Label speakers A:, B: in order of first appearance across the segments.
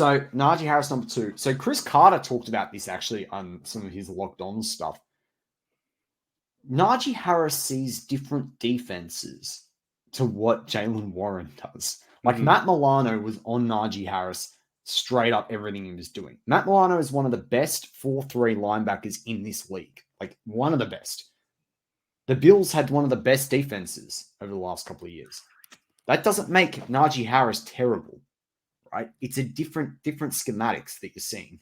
A: So Najee Harris, number 2. So Chris Carter talked about this actually on some of his locked on stuff. Najee Harris sees different defenses to what Jaylen Warren does. Like Matt Milano was on Najee Harris straight up everything he was doing. Matt Milano is one of the best 4-3 linebackers in this league. Like one of the best. The Bills had one of the best defenses over the last couple of years. That doesn't make Najee Harris terrible, right? It's a different schematics that you're seeing.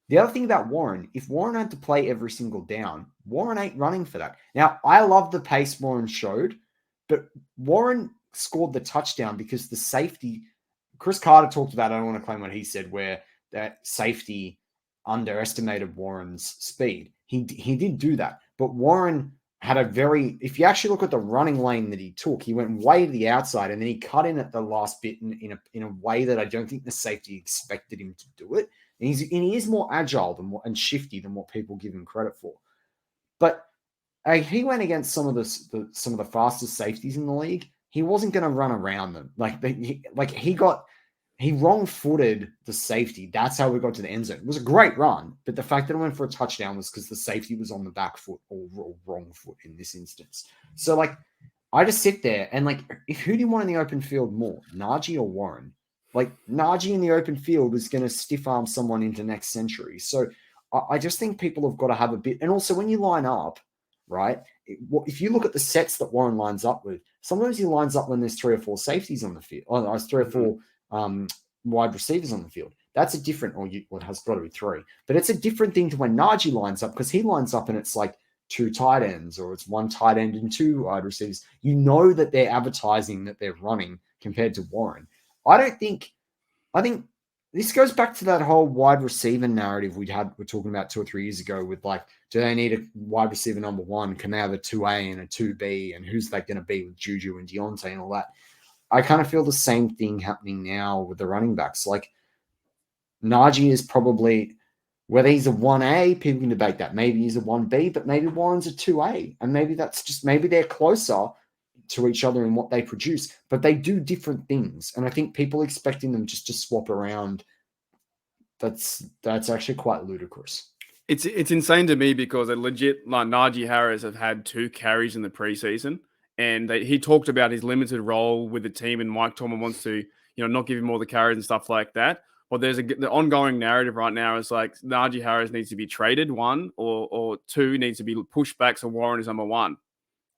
A: The other thing about Warren, if Warren had to play every single down, Warren ain't running for that. Now, I love the pace Warren showed, but Warren scored the touchdown because the safety, Chris Carter talked about, I don't want to claim what he said, where that safety underestimated Warren's speed. He did do that, but Warren had a very, if you actually look at the running lane that he took, he went way to the outside and then he cut in at the last bit in a way that I don't think the safety expected him to do it. And he is more agile and shifty than what people give him credit for. But he went against some of the fastest safeties in the league. He wasn't going to run around them. He wrong-footed the safety. That's how we got to the end zone. It was a great run, but the fact that it went for a touchdown was because the safety was on the back foot or wrong foot in this instance. So, I just sit there and, who do you want in the open field more, Najee or Warren? Najee in the open field is going to stiff-arm someone into next century. So, I just think people have got to have a bit – and also when you line up, right, if you look at the sets that Warren lines up with, sometimes he lines up when there's 3 or 4 safeties on the field. Oh, there's 3 or 4 wide receivers on the field. That's a different, it has got to be 3. But it's a different thing to when Najee lines up, because he lines up and it's 2 tight ends, or it's 1 tight end and 2 wide receivers. You know that they're advertising that they're running compared to Warren. I think this goes back to that whole wide receiver narrative we're talking about 2 or 3 years ago with do they need a wide receiver number 1? Can they have a 2A and a 2B? And who's that going to be with Juju and Deontay and all that? I kind of feel the same thing happening now with the running backs. Najee is probably, whether he's a 1A, people can debate that. Maybe he's a 1B, but maybe Warren's a 2A. And maybe they're closer to each other in what they produce, but they do different things. And I think people expecting them just to swap around, that's actually quite ludicrous.
B: It's insane to me because Najee Harris have had 2 carries in the preseason. And he talked about his limited role with the team, and Mike Tomlin wants to, not give him all the carries and stuff like that. But the ongoing narrative right now is Najee Harris needs to be traded, 1, or 2 needs to be pushed back so Warren is number 1.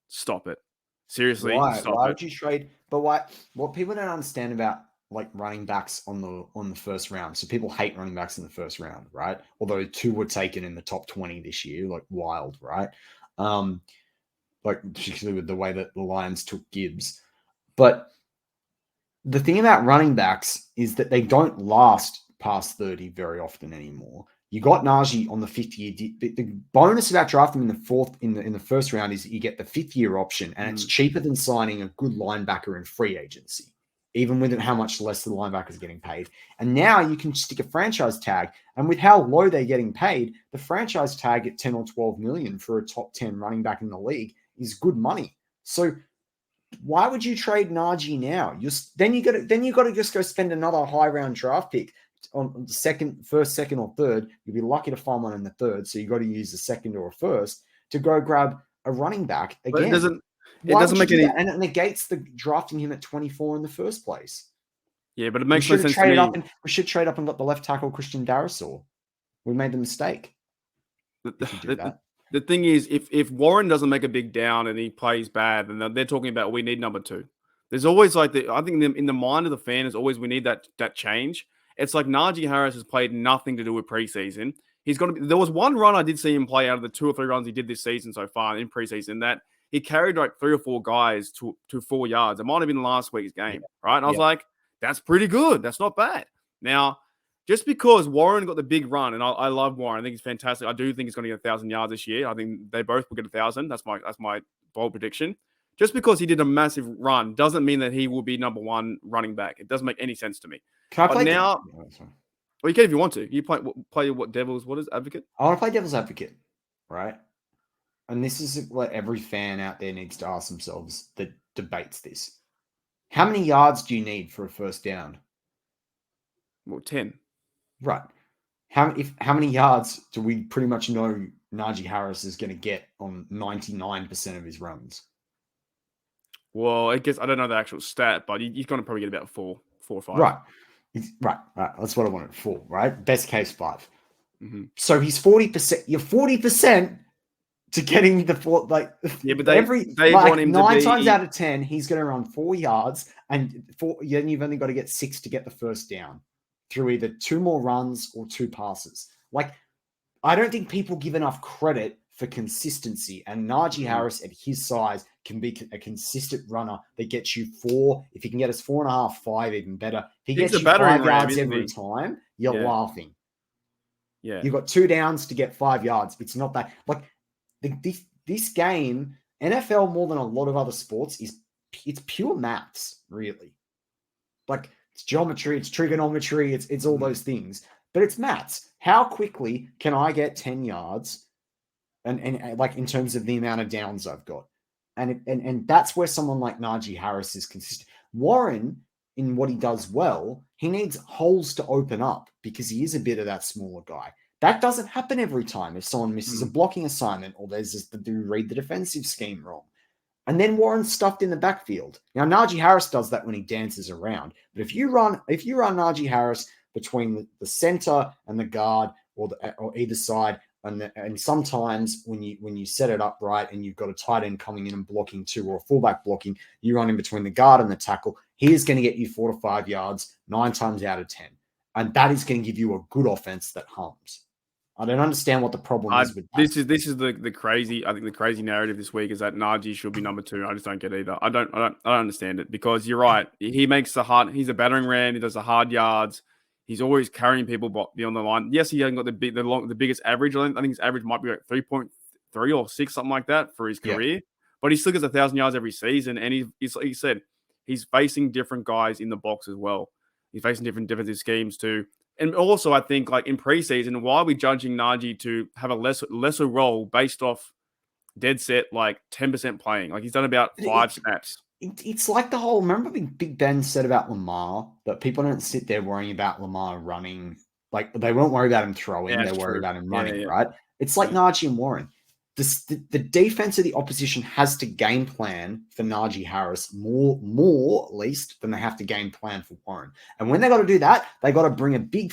B: Stop it. Seriously,
A: why?
B: Stop
A: why
B: it.
A: Would you trade? But why? What people don't understand about running backs on the first round. So people hate running backs in the first round, right? Although 2 were taken in the top 20 this year, wild, right? Particularly with the way that the Lions took Gibbs. But the thing about running backs is that they don't last past 30 very often anymore. You got Najee on the 5th year. The bonus about drafting him in the first round is that you get the 5th year option, and it's cheaper than signing a good linebacker in free agency, even with how much less the linebackers are getting paid. And now you can stick a franchise tag, and with how low they're getting paid, the franchise tag at 10 or 12 million for a top 10 running back in the league is good money. So why would you trade Najee now? Then you got to just go spend another high round draft pick on the first, second, or third. You'll be lucky to find one in the third, so you got to use the second or first to go grab a running back again.
B: But it doesn't make any,
A: and it negates the drafting him at 24 in the first place.
B: Yeah, but it makes no sense to me.
A: We should trade up and got the left tackle Christian Darrisaw. We made the mistake.
B: The thing is, if Warren doesn't make a big down and he plays bad, then they're talking about we need number 2. There's always I think in the mind of the fan is always we need that change. It's Najee Harris has played nothing to do with preseason. There was one run I did see him play out of the 2 or 3 runs he did this season so far in preseason that he carried 3 or 4 guys to 4 yards. It might have been last week's game, right? And I was that's pretty good. That's not bad. Now, just because Warren got the big run, and I love Warren, I think he's fantastic. I do think he's going to get 1,000 yards this year. I think they both will get 1,000. That's my bold prediction. Just because he did a massive run doesn't mean that he will be number 1 running back. It doesn't make any sense to me.
A: Can I play
B: now? Well, you can if you want to. You play what devil's? What is advocate?
A: I want to play devil's advocate, right? And this is what every fan out there needs to ask themselves that debates this. How many yards do you need for a first down?
B: Well, 10.
A: Right. How many yards do we pretty much know Najee Harris is going to get on 99% of his runs?
B: Well, I guess I don't know the actual stat, but he's going to probably get about four or five.
A: Right. Right. That's what I wanted for, right? Best case 5.
B: Mm-hmm.
A: So he's 40%. You're 40% to getting the 4. Like,
B: yeah, but they want him
A: 9
B: to be...
A: times out of 10, he's going to run 4 yards, and then you've only got to get 6 to get the first down through either 2 more runs or 2 passes. Like, I don't think people give enough credit for consistency, and Najee Harris at his size can be a consistent runner that gets you 4. If he can get us 4.5, 5, even better. If he gets you 5 yards every time, you're laughing.
B: Yeah,
A: you've got 2 downs to get 5 yards. It's not that like this game, NFL more than a lot of other sports it's pure maths, really. Like, it's geometry, it's trigonometry, it's all those things, but it's maths. How quickly can I get 10 yards? And like, in terms of the amount of downs I've got. And that's where someone like Najee Harris is consistent. Warren, in what he does well, he needs holes to open up because he is a bit of that smaller guy. That doesn't happen every time if someone misses a blocking assignment or there's just the read the defensive scheme wrong. And then Warren's stuffed in the backfield. Now, Najee Harris does that when he dances around. But if you run Najee Harris between the center and the guard or either side, and sometimes when you set it up right and you've got a tight end coming in and blocking too, or a fullback blocking, you run in between the guard and the tackle. He is going to get you 4 to 5 yards 9 times out of 10, and that is going to give you a good offense that hums. I don't understand what the problem is with that.
B: This is the crazy. I think the crazy narrative this week is that Najee should be number 2. I just don't get it either. I don't understand it, because you're right. He makes the hard. He's a battering ram. He does the hard yards. He's always carrying people beyond the line. Yes, he hasn't got the biggest average. I think his average might be like 3.3 or 6, something like that for his career. But he still gets 1,000 yards every season, and he's like he said, he's facing different guys in the box as well. He's facing different defensive schemes too. And also, I think, like, in preseason, why are we judging Najee to have a lesser role based off dead set, like 10% playing? Like, he's done about 5 snaps.
A: It's like the whole, remember Big Ben said about Lamar, that people don't sit there worrying about Lamar running. Like, they won't worry about him throwing. They worry about him running, right? It's like Najee and Warren. The defense of the opposition has to game plan for Najee Harris more at least than they have to game plan for Warren. And when they got to do that, they got to bring a big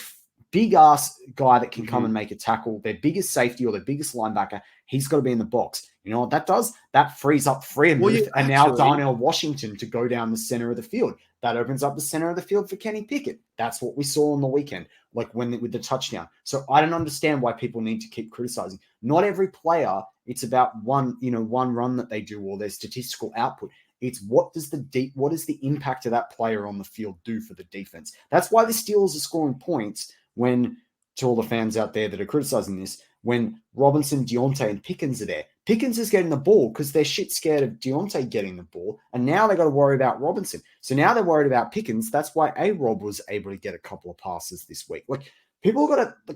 A: ass guy that can come and make a tackle. Their biggest safety or their biggest linebacker, he's got to be in the box. You know what that does? That frees up Freiermuth and now Darnell Washington to go down the center of the field. That opens up the center of the field for Kenny Pickett. That's what we saw on the weekend, like with the touchdown. So I don't understand why people need to keep criticizing. Not every player, it's about one run that they do or their statistical output. It's what is the impact of that player on the field do for the defense? That's why the Steelers are scoring points when, to all the fans out there that are criticizing this, when Robinson, Deontay, and Pickens are there. Pickens is getting the ball because they're shit scared of Deontay getting the ball, and now they got to worry about Robinson. So now they're worried about Pickens. That's why A-Rob was able to get a couple of passes this week. Like, people got to,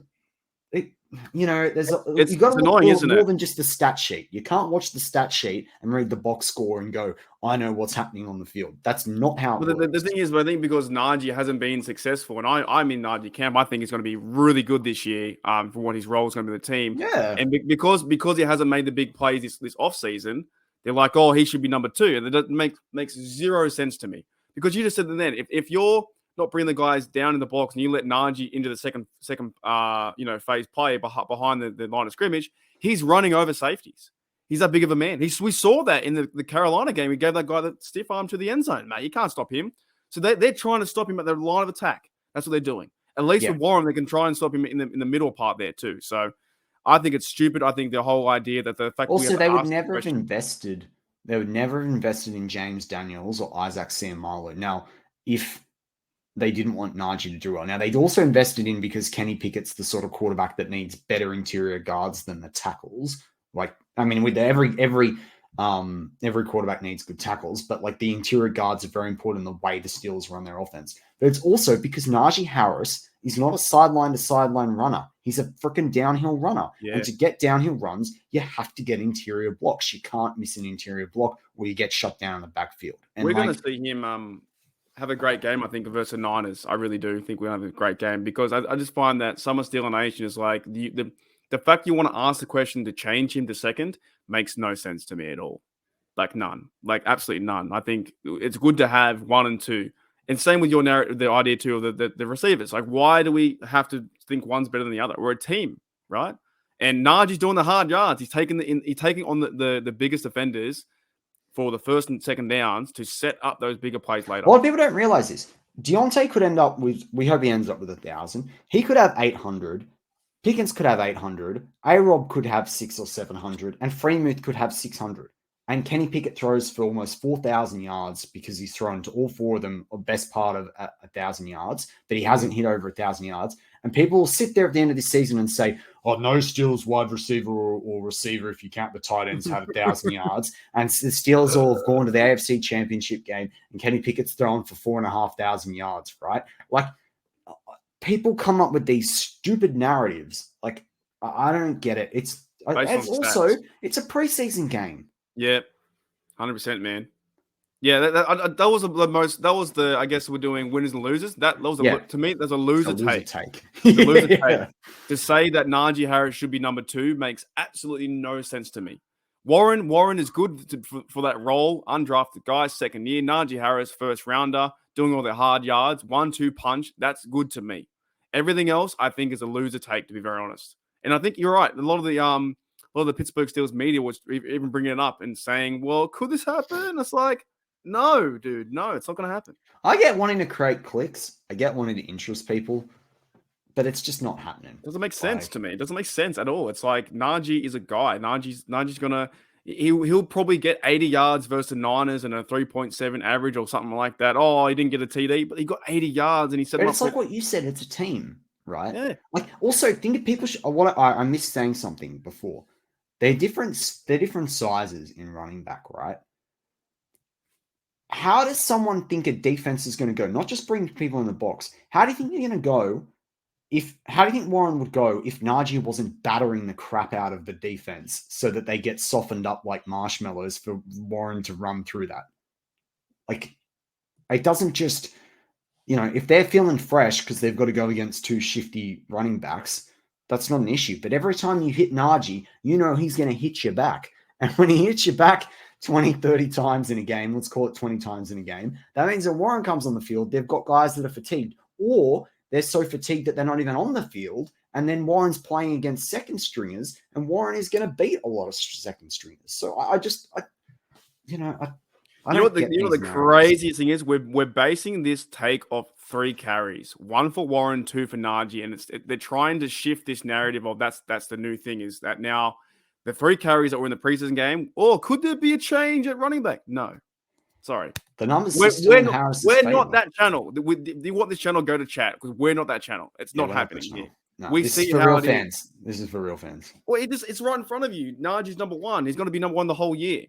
A: you got to look more than just the stat sheet. You can't watch the stat sheet and read the box score and go, I know what's happening on the field. That's not how it works.
B: The thing is, I think because Najee hasn't been successful, and I'm in Najee camp, I think he's going to be really good this year for what his role is going to be in the team.
A: Yeah.
B: And because he hasn't made the big plays this offseason, they're like, oh, he should be number 2. And that makes zero sense to me. Because you just said that then, if you're not bringing the guys down in the box and you let Najee into the second phase play behind the line of scrimmage, he's running over safeties. He's that big of a man. We saw that in the Carolina game. He gave that guy the stiff arm to the end zone, mate. You can't stop him. So they're trying to stop him at the line of attack. That's what they're doing. At least with Warren, they can try and stop him in the middle part there too. So I think it's stupid. I think the whole idea that the fact
A: also they would never have invested. They would never have invested in James Daniels or Isaac Seumalo. Now, if they didn't want Najee to do well. Now, they'd also invested in, because Kenny Pickett's the sort of quarterback that needs better interior guards than the tackles. Like, I mean, with every quarterback needs good tackles, but like the interior guards are very important in the way the Steelers run their offense. But it's also because Najee Harris is not a sideline to sideline runner. He's a freaking downhill runner. Yeah. And to get downhill runs, you have to get interior blocks. You can't miss an interior block or you get shut down in the backfield. And
B: we're going to see him have a great game, I think, versus the Niners. I really do think we'll have a great game because I just find that Summer Stealer Nation is like the fact you want to ask the question to change him to second makes no sense to me at all. Like none. Like absolutely none. I think it's good to have 1 and 2. And same with your narrative, the idea too of the receivers. Like, why do we have to think one's better than the other? We're a team, right? And Najee's doing the hard yards. He's taking on the biggest offenders for the first and second downs to set up those bigger plays later.
A: A lot of people don't realize this. Deontay could end up with, we hope he ends up with 1,000. He could have 800. Pickens could have 800. A-Rob could have 600 or 700. And Freemuth could have 600. And Kenny Pickett throws for almost 4,000 yards because he's thrown to all 4 of them, a best part of 1,000 yards, but he hasn't hit over 1,000 yards. And people will sit there at the end of this season and say, oh, no Steelers wide receiver or receiver, if you count the tight ends, had 1,000 yards. And the Steelers all have gone to the AFC Championship game, and Kenny Pickett's thrown for 4,500 yards, right? Like, people come up with these stupid narratives. Like, I don't get it. It's a preseason game.
B: Yeah, 100%, man. Yeah, that was the most. That was the. I guess we're doing winners and losers. That was to me. There's a loser take. It's a loser take. To say that Najee Harris should be number 2 makes absolutely no sense to me. Warren is good for that role. Undrafted guy, second year. Najee Harris, first rounder, doing all the hard yards, 1-2 punch. That's good to me. Everything else, I think, is a loser take. To be very honest, and I think you're right. A lot of the Pittsburgh Steelers media was even bringing it up and saying, well, could this happen? It's like, no, dude, no, it's not going to happen.
A: I get wanting to create clicks. I get wanting to interest people, but it's just not happening.
B: Doesn't make sense to me. It doesn't make sense at all. It's like Najee is a guy. Najee's going to – he'll probably get 80 yards versus the Niners and a 3.7 average or something like that. Oh, he didn't get a TD, but he got 80 yards and he said –
A: It's like what you said. It's a team, right?
B: Yeah.
A: Like, also, think of people – I missed saying something before. They're different sizes in running back, right? How does someone think a defense is going to go? Not just bring people in the box. How do you think you're going to go how do you think Warren would go if Najee wasn't battering the crap out of the defense so that they get softened up like marshmallows for Warren to run through that? Like, it doesn't just, if they're feeling fresh because they've got to go against 2 shifty running backs, that's not an issue. But every time you hit Najee, he's going to hit you back. And when he hits you back 20, 30 times in a game, let's call it 20 times in a game, that means that Warren comes on the field, they've got guys that are fatigued, or they're so fatigued that they're not even on the field, and then Warren's playing against second stringers, and Warren is going to beat a lot of second stringers. So
B: the craziest thing is we're basing this take off 3 carries, 1 for Warren, 2 for Najee, and they're trying to shift this narrative of that's the new thing is that now the 3 carries that were in the preseason game. Oh, could there be a change at running back? No, sorry.
A: The numbers
B: we're not that channel. Do you want this channel go to chat? Because we're not that channel. It's not happening here.
A: No, we see for real fans. This is for real fans.
B: Well, it's right in front of you. Najee's number 1. He's going to be number 1 the whole year.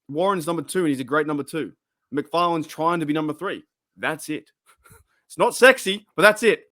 B: Warren's number 2, and he's a great number 2. McFarland's trying to be number 3. That's it. It's not sexy, but that's it.